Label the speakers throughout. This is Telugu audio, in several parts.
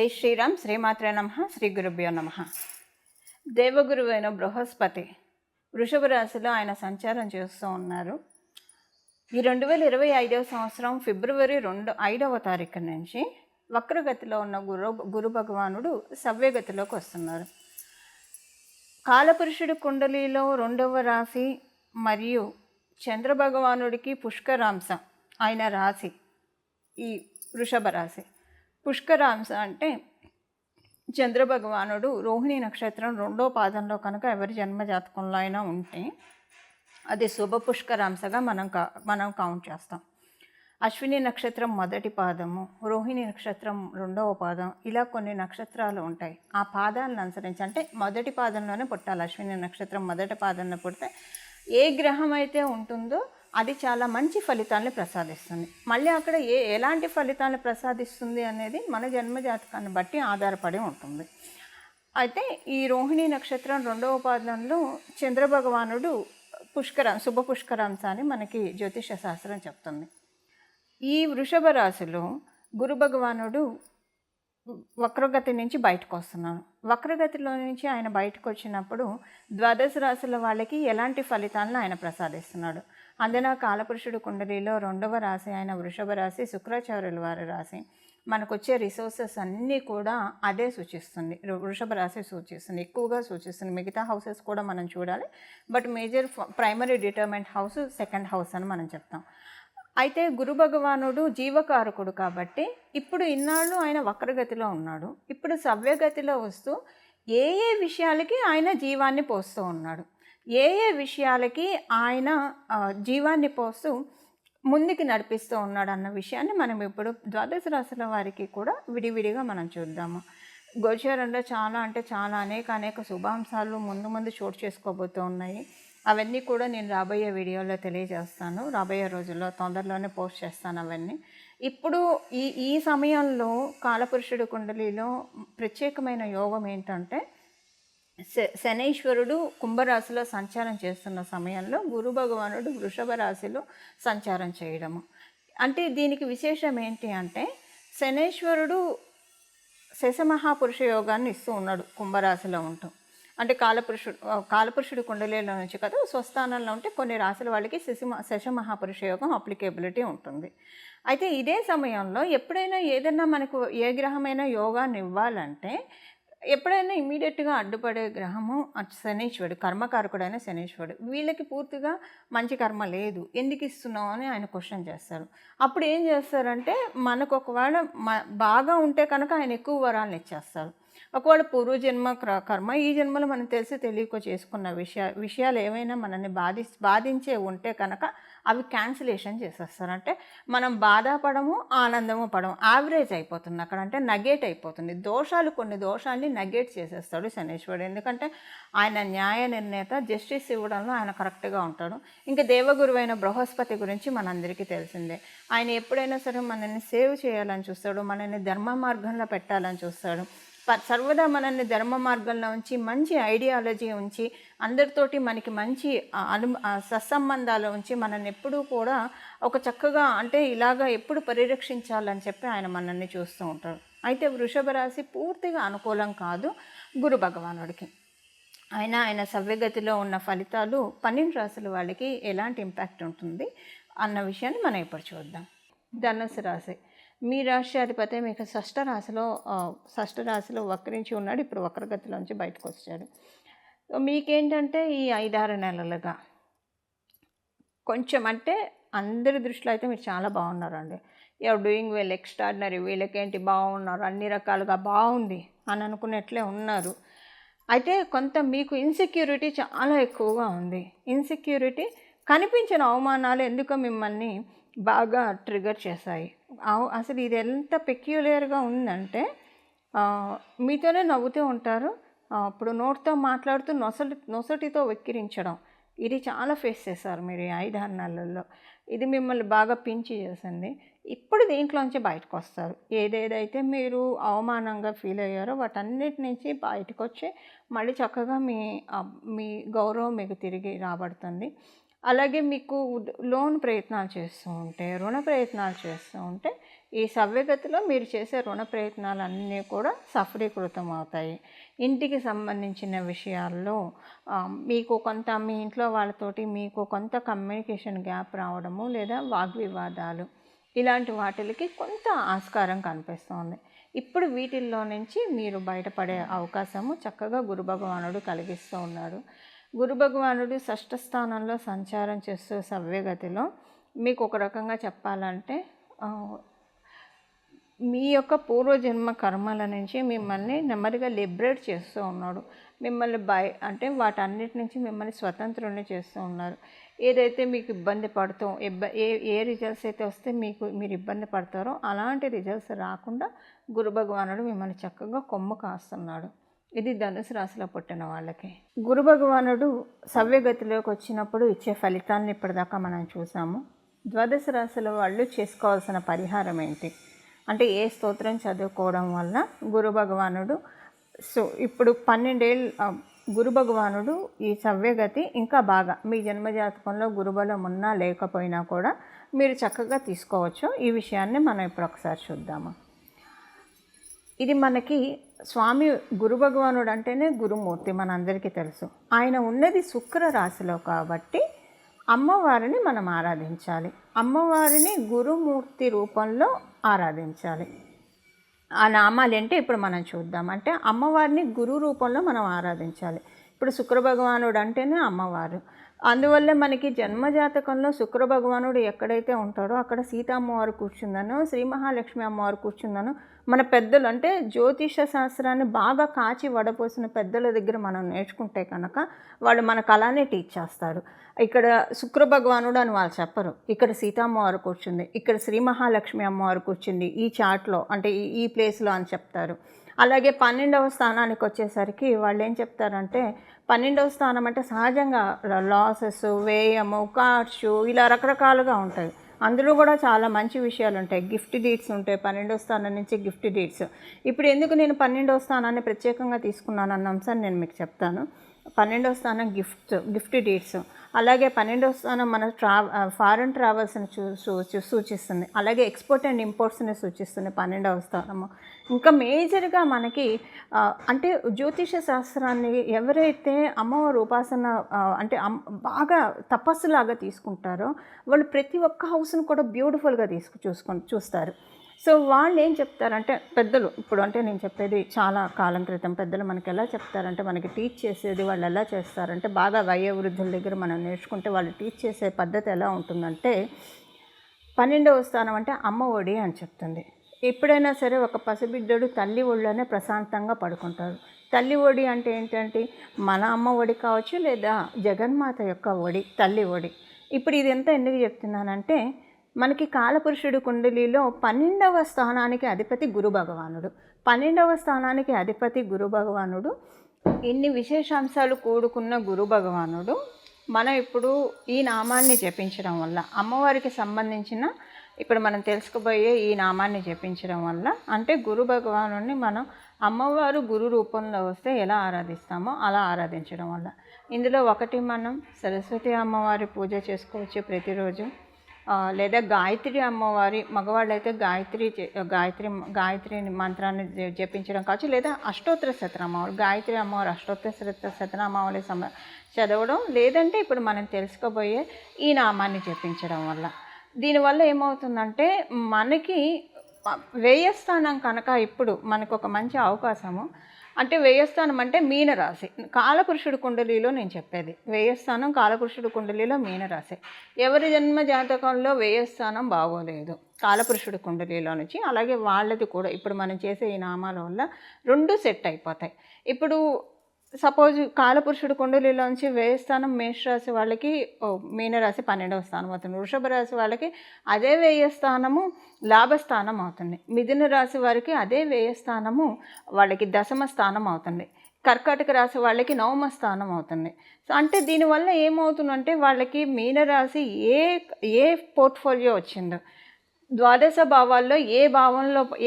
Speaker 1: జై శ్రీరామ్. శ్రీమాత్రే నమః. శ్రీ గురుభ్యో నమః. దేవగురువైన బృహస్పతి వృషభ రాశిలో ఆయన సంచారం చేస్తూ ఉన్నారు. ఈ 2025వ సంవత్సరం ఫిబ్రవరి 5వ తారీఖు నుంచి వక్రగతిలో ఉన్న గురు భగవానుడు సవ్యగతిలోకి వస్తున్నారు. కాలపురుషుడి కుండలిలో 2వ రాశి మరియు చంద్రభగవానుడికి పుష్కరాంశ ఆయన రాశి ఈ వృషభ రాశి. పుష్కరాంశ అంటే చంద్రభగవానుడు రోహిణి నక్షత్రం 2వ పాదంలో కనుక ఎవరి జన్మజాతకంలో అయినా ఉంటే అది శుభ పుష్కరాంశగా మనం కౌంట్ చేస్తాం. అశ్విని నక్షత్రం 1వ పాదము, రోహిణి నక్షత్రం 2వ పాదం, ఇలా కొన్ని నక్షత్రాలు ఉంటాయి. ఆ పాదాలను అనుసరించి అంటే 1వ పాదంలోనే పుట్టాలి. అశ్విని నక్షత్రం 1వ పాదంలో పుడితే ఏ గ్రహం అయితే ఉంటుందో అది చాలా మంచి ఫలితాలను ప్రసాదిస్తుంది. మళ్ళీ అక్కడ ఎలాంటి ఫలితాలను ప్రసాదిస్తుంది అనేది మన జన్మజాతకాన్ని బట్టి ఆధారపడి ఉంటుంది. అయితే ఈ రోహిణి నక్షత్రం 2వ పాదంలో చంద్రభగవానుడు శుభ పుష్కరాంశ అని మనకి జ్యోతిష శాస్త్రం చెప్తుంది. ఈ వృషభ రాశిలో గురు భగవానుడు వక్రగతి నుంచి బయటకు వస్తున్నాడు. వక్రగతిలో నుంచి ఆయన బయటకు వచ్చినప్పుడు ద్వాదశ రాశుల వాళ్ళకి ఎలాంటి ఫలితాలను ఆయన ప్రసాదిస్తున్నాడు. అందున కాలపురుషుడు కుండలిలో 2వ రాశి అయిన వృషభ రాశి శుక్రాచార్యుల వారి రాశి. మనకు వచ్చే రిసోర్సెస్ అన్నీ కూడా అదే సూచిస్తుంది. వృషభ రాశి సూచిస్తుంది, ఎక్కువగా సూచిస్తుంది. మిగతా హౌసెస్ కూడా మనం చూడాలి, but major primary డిటర్మెంట్ house 2nd house అని మనం చెప్తాం. అయితే గురు భగవానుడు జీవకారకుడు కాబట్టి ఇప్పుడు ఇన్నాళ్ళు ఆయన వక్రగతిలో ఉన్నాడు. ఇప్పుడు సవ్యగతిలో వస్తూ ఏ విషయాలకి ఆయన జీవాన్ని పోస్తూ ఉన్నాడు, ఏ విషయాలకి ఆయన జీవాన్ని పోస్తూ ముందుకి నడిపిస్తూ ఉన్నాడు అన్న విషయాన్ని మనం ఇప్పుడు ద్వాదశ రాశుల వారికి కూడా విడివిడిగా మనం చూద్దాము. గోచారంలో చాలా అనేక శుభాంశాలు ముందు చోటు చేసుకోబోతూ ఉన్నాయి. అవన్నీ కూడా నేను రాబోయే వీడియోలో తెలియజేస్తాను. రాబోయే రోజుల్లో తొందరలోనే పోస్ట్ చేస్తాను అవన్నీ. ఇప్పుడు ఈ సమయంలో కాలపురుషుడు కుండలిలో ప్రత్యేకమైన యోగం ఏంటంటే శనైశ్వరుడు కుంభరాశిలో సంచారం చేస్తున్న సమయంలో గురు భగవానుడు వృషభ రాశిలో సంచారం చేయడము. అంటే దీనికి విశేషం ఏంటి అంటే శనైశ్వరుడు శశమహాపురుష యోగాన్ని ఇస్తూ ఉన్నాడు కుంభరాశిలో ఉంటూ. అంటే కాలపురుషుడు కుండలిలో నుంచి కదా స్వస్థానంలో ఉంటే కొన్ని రాశుల వాళ్ళకి శశమహాపురుష యోగం అప్లికేబిలిటీ ఉంటుంది. అయితే ఇదే సమయంలో ఎప్పుడైనా ఏదైనా మనకు ఏ గ్రహమైనా యోగాన్ని ఇవ్వాలంటే ఎప్పుడైనా ఇమీడియట్గా అడ్డుపడే గ్రహము శనీశ్వరుడు, కర్మకారకుడైన శనీశ్వరుడు. వీళ్ళకి పూర్తిగా మంచి కర్మ లేదు, ఎందుకు ఇస్తున్నావు అని ఆయన క్వశ్చన్ చేస్తారు. అప్పుడు ఏం చేస్తారంటే మనకు ఒకవేళ బాగా ఉంటే కనుక ఆయన ఎక్కువ వరాలను ఇచ్చేస్తారు. ఒకవేళ పూర్వజన్మ కర్మ ఈ జన్మలో మనం తెలియక చేసుకున్న విషయాలు ఏమైనా మనల్ని బాధించే ఉంటే కనుక అవి క్యాన్సిలేషన్ చేసేస్తారు. అంటే మనం బాధపడము, ఆనందము పడము, యావరేజ్ అయిపోతుంది అక్కడ. అంటే నగేట్ అయిపోతుంది. కొన్ని దోషాన్ని నగేట్ చేసేస్తాడు శనీశ్వరుడు. ఎందుకంటే ఆయన న్యాయ నిర్ణేత, జస్టిస్ ఇవ్వడంలో ఆయన కరెక్ట్గా ఉంటాడు. ఇంకా దేవగురువైన బృహస్పతి గురించి మనందరికీ తెలిసిందే. ఆయన ఎప్పుడైనా సరే మనల్ని సేవ్ చేయాలని చూస్తాడు, మనల్ని ధర్మ మార్గంలో పెట్టాలని చూస్తాడు. సర్వదా మనల్ని ధర్మ మార్గంలో ఉంచి మంచి ఐడియాలజీ ఉంచి అందరితోటి మనకి మంచి సత్సంబంధాలు ఉంచి మనల్ని ఎప్పుడూ కూడా ఒక చక్కగా అంటే ఇలాగా ఎప్పుడు పరిరక్షించాలని చెప్పి ఆయన మనల్ని చూస్తూ ఉంటాడు. అయితే వృషభ రాశి పూర్తిగా అనుకూలం కాదు గురు భగవానుడికి. ఆయన సవ్యగతిలో ఉన్న ఫలితాలు 12 రాశుల వాళ్ళకి ఎలాంటి ఇంపాక్ట్ ఉంటుంది అన్న విషయాన్ని మనం ఇప్పుడు చూద్దాం. ధనుసు రాశి. మీ రాష్ట్రాధిపతి మీకు షష్ఠ రాశిలో వక్రించి ఉన్నాడు. ఇప్పుడు వక్రగతిలోంచి బయటకు వచ్చాడు. మీకేంటంటే ఈ 5-6 నెలలుగా కొంచెం అంటే అందరి దృష్టిలో అయితే మీరు చాలా బాగున్నారండి. You're doing well, extraordinary. వీళ్ళకేంటి బాగున్నారు, అన్ని రకాలుగా బాగుంది అని అనుకున్నట్లే ఉన్నారు. అయితే కొంత మీకు ఇన్సెక్యూరిటీ చాలా ఎక్కువగా ఉంది. ఇన్సెక్యూరిటీ, కనిపించిన అవమానాలు ఎందుకో మిమ్మల్ని బాగా ట్రిగర్ చేశాయి. అసలు ఇది ఎంత పెక్యులర్గా ఉందంటే మీతోనే నవ్వుతూ ఉంటారు, ఇప్పుడు నోటితో మాట్లాడుతూ నొసటితో వెక్కిరించడం, ఇది చాలా ఫేస్ చేశారు మీరు ఈ 5-6 నెలల్లో. ఇది మిమ్మల్ని బాగా పించి చేసింది. ఇప్పుడు దీంట్లోంచి బయటకు వస్తారు. ఏదేదైతే మీరు అవమానంగా ఫీల్ అయ్యారో వాటన్నిటి నుంచి బయటకు వచ్చి మళ్ళీ చక్కగా మీ గౌరవం మీకు తిరిగి రాబడుతుంది. అలాగే మీకు లోన్ ప్రయత్నాలు చేస్తూ ఉంటే, రుణ ప్రయత్నాలు చేస్తూ ఉంటే ఈ సవ్యగతిలో మీరు చేసే రుణ ప్రయత్నాలన్నీ కూడా సఫలీకృతం అవుతాయి. ఇంటికి సంబంధించిన విషయాల్లో మీకు కొంత మీ ఇంట్లో వాళ్ళతోటి మీకు కొంత కమ్యూనికేషన్ గ్యాప్ రావడము లేదా వాగ్వివాదాలు ఇలాంటి వాటికి కొంత ఆస్కారం కనిపిస్తోంది. ఇప్పుడు వీటిల్లో నుంచి మీరు బయటపడే అవకాశము చక్కగా గురు భగవానుడు కలిగిస్తూ ఉన్నాడు. గురు భగవానుడు షష్ఠ స్థానంలో సంచారం చేస్తూ సవ్యగతిలో మీకు ఒక రకంగా చెప్పాలంటే మీ యొక్క పూర్వజన్మ కర్మల నుంచి మిమ్మల్ని నెమ్మదిగా లిబరేట్ చేస్తూ ఉన్నాడు. మిమ్మల్ని అంటే వాటన్నిటి నుంచి మిమ్మల్ని స్వతంత్రుల్ని చేస్తూ ఉన్నారు. ఏదైతే మీకు ఇబ్బంది పడుతూ ఏ రిజల్ట్స్ అయితే వస్తే మీరు ఇబ్బంది పడతారో అలాంటి రిజల్ట్స్ రాకుండా గురు భగవానుడు మిమ్మల్ని చక్కగా కొమ్ము కాస్తున్నాడు. ఇది ధనుసు రాశిలో పుట్టిన వాళ్ళకి. గురు భగవానుడు సవ్యగతిలోకి వచ్చినప్పుడు ఇచ్చే ఫలితాలను ఇప్పటిదాకా మనం చూసాము. ద్వాదశ రాశుల వాళ్ళు చేసుకోవాల్సిన పరిహారం ఏంటి అంటే ఏ స్తోత్రం చదువుకోవడం వల్ల గురు భగవానుడు ఇప్పుడు 12 ఏళ్ళు గురు భగవానుడు ఈ సవ్యగతి ఇంకా బాగా మీ జన్మజాతకంలో గురుబలం ఉన్నా లేకపోయినా కూడా మీరు చక్కగా తీసుకోవచ్చు. ఈ విషయాన్ని మనం ఇప్పుడు ఒకసారి చూద్దాము. ఇది మనకి స్వామి గురు భగవానుడు అంటేనే గురుమూర్తి మనందరికీ తెలుసు. ఆయన ఉన్నది శుక్ర రాశిలో కాబట్టి అమ్మవారిని మనం ఆరాధించాలి. అమ్మవారిని గురుమూర్తి రూపంలో ఆరాధించాలి. ఆ నామాలు ఏంటి ఇప్పుడు మనం చూద్దాం. అంటే అమ్మవారిని గురు రూపంలో మనం ఆరాధించాలి. ఇప్పుడు శుక్ర భగవానుడు అంటేనే అమ్మవారు. అందువల్ల మనకి జన్మజాతకంలో శుక్ర భగవానుడు ఎక్కడైతే ఉంటాడో అక్కడ సీతమ్మవారు కూర్చుందనో శ్రీ మహాలక్ష్మి అమ్మవారు కూర్చుందనో మన పెద్దలు అంటే జ్యోతిష శాస్త్రాన్ని బాగా కాచి వడపోసిన పెద్దల దగ్గర మనం నేర్చుకుంటే కనుక వాళ్ళు మనకు అలానే టీచ్ చేస్తారు. ఇక్కడ శుక్ర భగవానుడు అని వాళ్ళు చెప్పరు, ఇక్కడ సీతమ్మవారు కూర్చుంది, ఇక్కడ శ్రీ మహాలక్ష్మి అమ్మవారు కూర్చుంది ఈ చార్ట్లో అంటే ఈ ప్లేస్లో అని చెప్తారు. అలాగే 12వ స్థానానికి వచ్చేసరికి వాళ్ళు ఏం చెప్తారంటే 12వ స్థానం అంటే సహజంగా లాసెస్, వ్యయము, ఖర్చు ఇలా రకరకాలుగా ఉంటాయి. అందులో కూడా చాలా మంచి విషయాలు ఉంటాయి. గిఫ్ట్ డీడ్స్ ఉంటాయి 12వ స్థానం నుంచి గిఫ్ట్ డీడ్స్. ఇప్పుడు ఎందుకు నేను 12వ స్థానాన్ని ప్రత్యేకంగా తీసుకున్నాను అన్న అంశాన్ని నేను మీకు చెప్తాను. 12వ స్థానం గిఫ్ట్ డీడ్స్, అలాగే 12వ స్థానం మన ఫారెన్ ట్రావెల్స్ని సూచిస్తుంది, అలాగే ఎక్స్పోర్ట్ అండ్ ఇంపోర్ట్స్ని సూచిస్తుంది 12వ స్థానము. ఇంకా మేజర్గా మనకి అంటే జ్యోతిష శాస్త్రాన్ని ఎవరైతే అమ్మవారి ఉపాసన అంటే బాగా తపస్సులాగా తీసుకుంటారో వాళ్ళు ప్రతి ఒక్క హౌస్ను కూడా బ్యూటిఫుల్గా చూస్తారు. సో వాళ్ళు ఏం చెప్తారంటే పెద్దలు ఇప్పుడు అంటే నేను చెప్పేది చాలా కాలం క్రితం పెద్దలు మనకి ఎలా చెప్తారంటే మనకి టీచ్ చేసేది వాళ్ళు ఎలా చేస్తారంటే బాగా వయోవృద్ధుల దగ్గర మనం నేర్చుకుంటే వాళ్ళు టీచ్ చేసే పద్ధతి ఎలా ఉంటుందంటే 12వ స్థానం అంటే అమ్మ ఒడి అని చెప్తుంది. ఎప్పుడైనా సరే ఒక పసిబిడ్డడు తల్లి ఒడిలోనే ప్రశాంతంగా పడుకుంటారు. తల్లి ఒడి అంటే ఏంటంటే మన అమ్మ ఒడి కావచ్చు లేదా జగన్మాత యొక్క ఒడి తల్లి ఒడి. ఇప్పుడు ఇది ఎంత ఎందుకు చెప్తున్నానంటే మనకి కాలపురుషుడు కుండలిలో 12వ స్థానానికి అధిపతి గురు భగవానుడు. 12వ స్థానానికి అధిపతి గురు భగవానుడు ఇన్ని విశేషాంశాలు కూడుకున్న గురు భగవానుడు మనం ఇప్పుడు ఈ నామాన్ని జపించడం వల్ల అమ్మవారికి సంబంధించిన ఇప్పుడు మనం తెలుసుకోబోయే ఈ నామాన్ని జపించడం వల్ల అంటే గురు భగవానుడిని మనం అమ్మవారు గురు రూపంలో వస్తే ఎలా ఆరాధిస్తామో అలా ఆరాధించడం వల్ల ఇందులో ఒకటి మనం సరస్వతి అమ్మవారి పూజ చేసుకోవచ్చు ప్రతిరోజు, లేదా గాయత్రి అమ్మవారి మగవాళ్ళైతే గాయత్రి మంత్రాన్ని జపించడం కావచ్చు, లేదా అష్టోత్తర శతనామావళి గాయత్రి అమ్మవారి అష్టోత్తర శతనామావళి చదవడం, లేదంటే ఇప్పుడు మనం తెలుసుకోబోయే ఈ నామాన్ని జపించడం వల్ల దీనివల్ల ఏమవుతుందంటే మనకి వ్యయస్థానం కనుక ఇప్పుడు మనకు ఒక మంచి అవకాశము. అంటే వ్యయస్థానం అంటే మీనరాశి కాలపురుషుడు కుండలిలో నేను చెప్పేది వ్యయస్థానం కాలపురుషుడు కుండలిలో మీనరాశి. ఎవరి జన్మ జాతకంలో వ్యయస్థానం బాగోలేదు కాలపురుషుడు కుండలిలో నుంచి, అలాగే వాళ్ళది కూడా ఇప్పుడు మనం చేసే ఈ నామాల వల్ల 2 సెట్ అయిపోతాయి. ఇప్పుడు సపోజ్ కాలపురుషుడు కుండలిలోంచి వ్యయస్థానం మేషరాశి వాళ్ళకి మీనరాశి 12వ స్థానం అవుతుంది. వృషభ రాశి వాళ్ళకి అదే వ్యయస్థానము లాభస్థానం అవుతుంది. మిథున రాశి వారికి అదే వ్యయస్థానము వాళ్ళకి 10వ స్థానం అవుతుంది. కర్కాటక రాశి వాళ్ళకి 9వ స్థానం అవుతుంది. సో అంటే దీనివల్ల ఏమవుతుందంటే వాళ్ళకి మీనరాశి ఏ పోర్ట్ఫోలియో వచ్చిందో ద్వాదశ భావాల్లో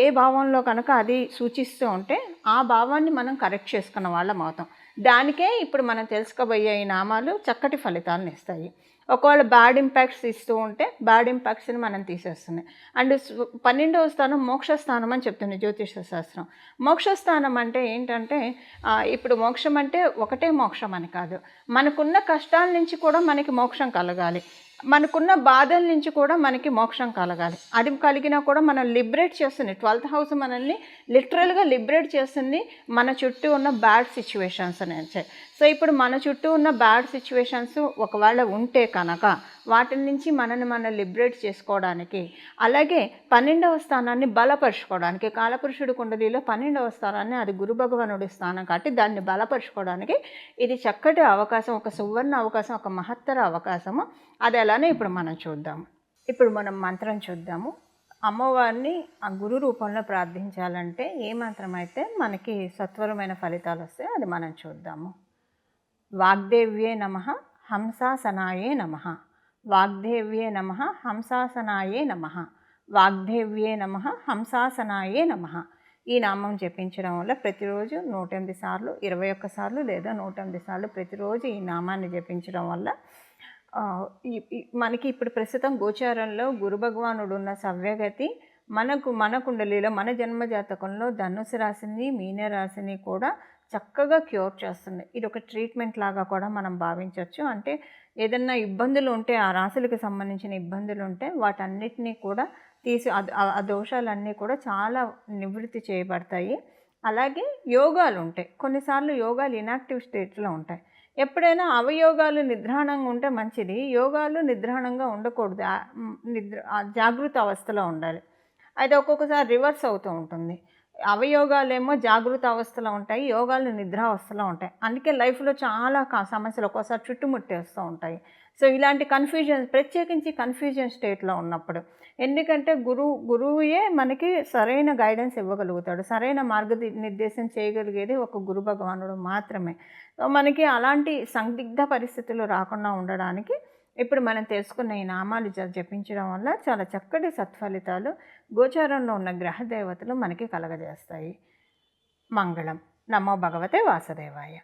Speaker 1: ఏ భావంలో కనుక అది సూచిస్తూ ఉంటే ఆ భావాన్ని మనం కరెక్ట్ చేసుకున్న వాళ్ళం అవుతాం. దానికే ఇప్పుడు మనం తెలుసుకోబోయే ఈ నామాలు చక్కటి ఫలితాలను ఇస్తాయి. ఒకవేళ బ్యాడ్ ఇంపాక్ట్స్ ఇస్తూ ఉంటే బ్యాడ్ ఇంపాక్ట్స్ని మనం తీసేస్తున్నాయి. అండ్ 12వ స్థానం మోక్షస్థానం అని చెప్తుంది జ్యోతిష శాస్త్రం. మోక్షస్థానం అంటే ఏంటంటే ఇప్పుడు మోక్షం అంటే ఒకటే మోక్షం అని కాదు, మనకున్న కష్టాల నుంచి కూడా మనకి మోక్షం కలగాలి, మనకున్న బాధల నుంచి కూడా మనకి మోక్షం కలగాలి. అది కలిగినా కూడా మనం లిబరేట్ చేస్తుంది. 12th హౌస్ మనల్ని లిటరల్గా లిబరేట్ చేస్తుంది మన చుట్టూ ఉన్న బ్యాడ్ సిచ్యువేషన్స్ నుంచి. సో ఇప్పుడు మన చుట్టూ ఉన్న బ్యాడ్ సిచ్యువేషన్స్ ఒకవేళ ఉంటే కనుక వాటి నుంచి మనల్ని మనం లిబరేట్ చేసుకోవడానికి, అలాగే 12వ స్థానాన్ని బలపరుచుకోవడానికి, కాలపురుషుడు కుండలిలో 12వ స్థానాన్ని అది గురు భగవానుడి స్థానం కాబట్టి దాన్ని బలపరుచుకోవడానికి ఇది చక్కటి అవకాశం, ఒక సువర్ణ అవకాశం, ఒక మహత్తర అవకాశము. అది ఎలానే ఇప్పుడు మనం చూద్దాము. ఇప్పుడు మనం మంత్రం చూద్దాము. అమ్మవారిని ఆ గురు రూపంలో ప్రార్థించాలంటే ఏ మంత్రం అయితే మనకి సత్వరమైన ఫలితాలు వస్తాయో అది మనం చూద్దాము. వాగ్దేవ్యే నమః హంసాసనాయే నమః. వాగ్దేవ్యే నమః హంసాసనాయే నమః. వాగ్దేవ్యే నమః హంసాసనాయే నమః. ఈ నామం జపించడం వల్ల ప్రతిరోజు 108 సార్లు, 21 సార్లు లేదా 108 సార్లు ప్రతిరోజు ఈ నామాన్ని జపించడం వల్ల మనకి ఇప్పుడు ప్రస్తుతం గోచారంలో గురు భగవానుడు ఉన్న సవ్యగతి మన కుండలిలో మన జన్మజాతకంలో ధనుసు రాశిని, మీన రాశిని కూడా చక్కగా క్యూర్ చేస్తుంది. ఇది ఒక ట్రీట్మెంట్ లాగా కూడా మనం భావించవచ్చు. అంటే ఏదన్నా ఇబ్బందులు ఉంటే, ఆ రాశులకు సంబంధించిన ఇబ్బందులు ఉంటే వాటన్నిటినీ కూడా తీసి ఆ దోషాలన్నీ కూడా చాలా నివృత్తి చేయబడతాయి. అలాగే యోగాలు ఉంటాయి, కొన్నిసార్లు యోగాలు ఇనాక్టివ్ స్టేట్లో ఉంటాయి. ఎప్పుడైనా అవయోగాలు నిద్రాణంగా ఉంటే మంచిది, యోగాలు నిద్రాణంగా ఉండకూడదు, జాగృత అవస్థలో ఉండాలి. అయితే ఒక్కొక్కసారి రివర్స్ అవుతూ ఉంటుంది. అవయోగాలేమో జాగృత అవస్థలో ఉంటాయి, యోగాలు నిద్రావస్థలో ఉంటాయి. అందుకే లైఫ్లో చాలా సమస్యలు ఒక్కోసారి చుట్టుముట్టేస్తూ ఉంటాయి. సో ఇలాంటి కన్ఫ్యూజన్, ప్రత్యేకించి కన్ఫ్యూజన్ స్టేట్లో ఉన్నప్పుడు, ఎందుకంటే గురువుయే మనకి సరైన గైడెన్స్ ఇవ్వగలుగుతాడు, సరైన మార్గనిర్దేశం చేయగలిగేది ఒక గురు భగవానుడు మాత్రమే. సో మనకి అలాంటి సందిగ్ధ పరిస్థితులు రాకుండా ఉండడానికి ఇప్పుడు మనం తెలుసుకున్న ఈ నామాలు జపించడం వల్ల చాలా చక్కటి సత్ఫలితాలు గోచారంలో ఉన్న గ్రహ దేవతలు మనకి కలగజేస్తాయి. మంగళం. నమో భగవతే వాసుదేవాయ.